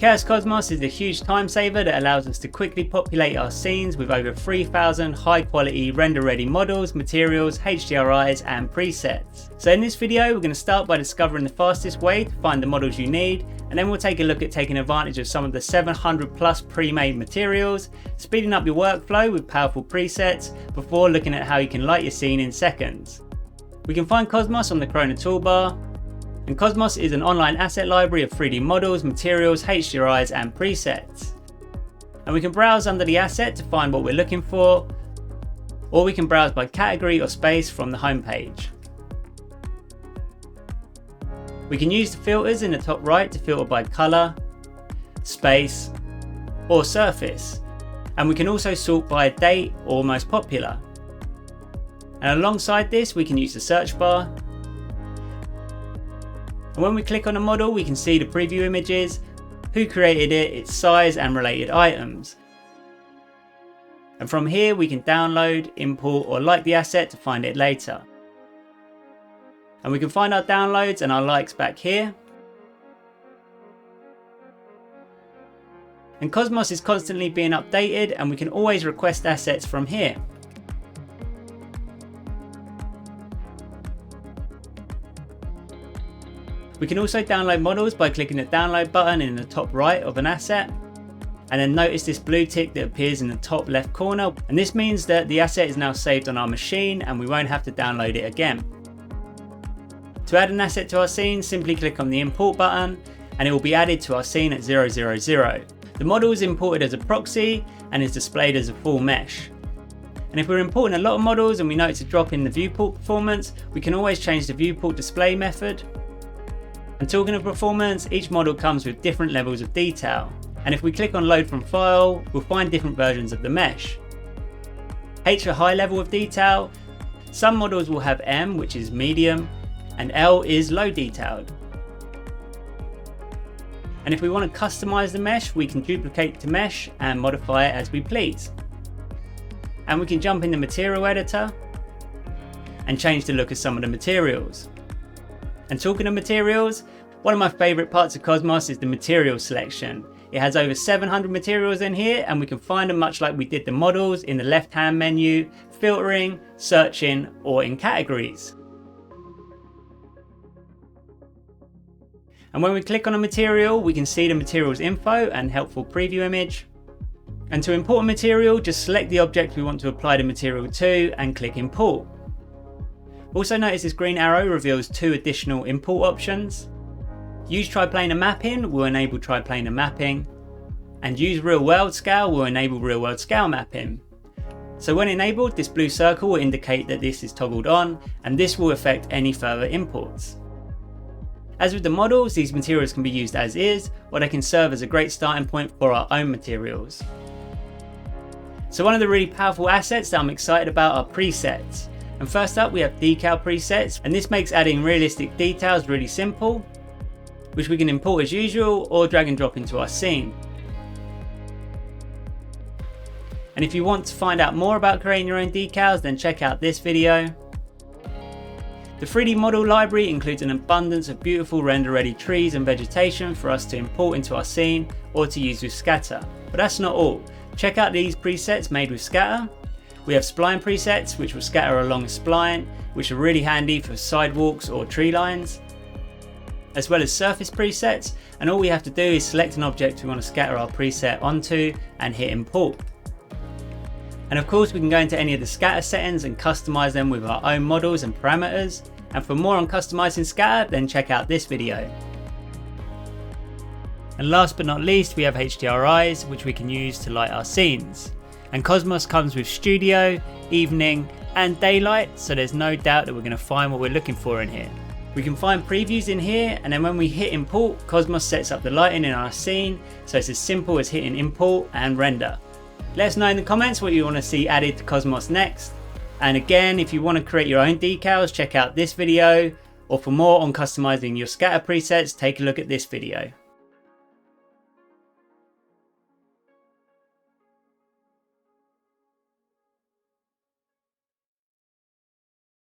Chaos Cosmos is a huge time saver that allows us to quickly populate our scenes with over 3,000 high quality render ready models, materials, HDRIs and presets. So in this video we're going to start by discovering the fastest way to find the models you need, and then we'll take a look at taking advantage of some of the 700 plus pre-made materials, speeding up your workflow with powerful presets before looking at how you can light your scene in seconds. We can find Cosmos on the Corona toolbar. And Cosmos is an online asset library of 3D models, materials, HDRIs and presets. And we can browse under the asset to find what we're looking for, or we can browse by category or space from the home page. We can use the filters in the top right to filter by colour, space or surface. And we can also sort by date or most popular. And alongside this we can use the search bar. And when we click on a model we can see the preview images, who created it, its size and related items. And from here we can download, import or like the asset to find it later. And we can find our downloads and our likes back here. And Cosmos is constantly being updated and we can always request assets from here. We can also download models by clicking the download button in the top right of an asset, and then notice this blue tick that appears in the top left corner, and this means that the asset is now saved on our machine and we won't have to download it again. To add an asset to our scene, simply click on the import button and it will be added to our scene at 000. The model is imported as a proxy and is displayed as a full mesh. And if we're importing a lot of models and we notice a drop in the viewport performance, we can always change the viewport display method. And talking of performance, each model comes with different levels of detail. And if we click on load from file, we'll find different versions of the mesh. H a high level of detail, some models will have M, which is medium, and L is low detailed. And if we want to customize the mesh, we can duplicate the mesh and modify it as we please. And we can jump in the material editor and change the look of some of the materials. And talking of materials, one of my favourite parts of Cosmos is the material selection. It has over 700 materials in here and we can find them much like we did the models in the left hand menu, filtering, searching or in categories. And when we click on a material we can see the material's info and helpful preview image. And to import a material, just select the object we want to apply the material to and click import. Also notice this green arrow reveals 2 additional import options. Use triplanar mapping will enable triplanar mapping, and use real world scale will enable real world scale mapping. So when enabled, this blue circle will indicate that this is toggled on, and this will affect any further imports. As with the models, these materials can be used as is, or they can serve as a great starting point for our own materials. So one of the really powerful assets that I'm excited about are presets. And first up we have decal presets, and this makes adding realistic details really simple, which we can import as usual or drag and drop into our scene. And if you want to find out more about creating your own decals, then check out this video. The 3D model library includes an abundance of beautiful render ready trees and vegetation for us to import into our scene or to use with scatter. But that's not all. Check out these presets made with scatter. We have spline presets which will scatter along a spline, which are really handy for sidewalks or tree lines, as well as surface presets, and all we have to do is select an object we want to scatter our preset onto and hit import. And of course we can go into any of the scatter settings and customize them with our own models and parameters, and for more on customizing scatter then check out this video. And last but not least we have HDRIs which we can use to light our scenes. And Cosmos comes with studio, evening and daylight, so there's no doubt that we're going to find what we're looking for in here. We can find previews in here, and then when we hit import, Cosmos sets up the lighting in our scene, so it's as simple as hitting import and render. Let us know in the comments what you want to see added to Cosmos next. And again, if you want to create your own decals, check out this video, or for more on customizing your scatter presets, take a look at this video.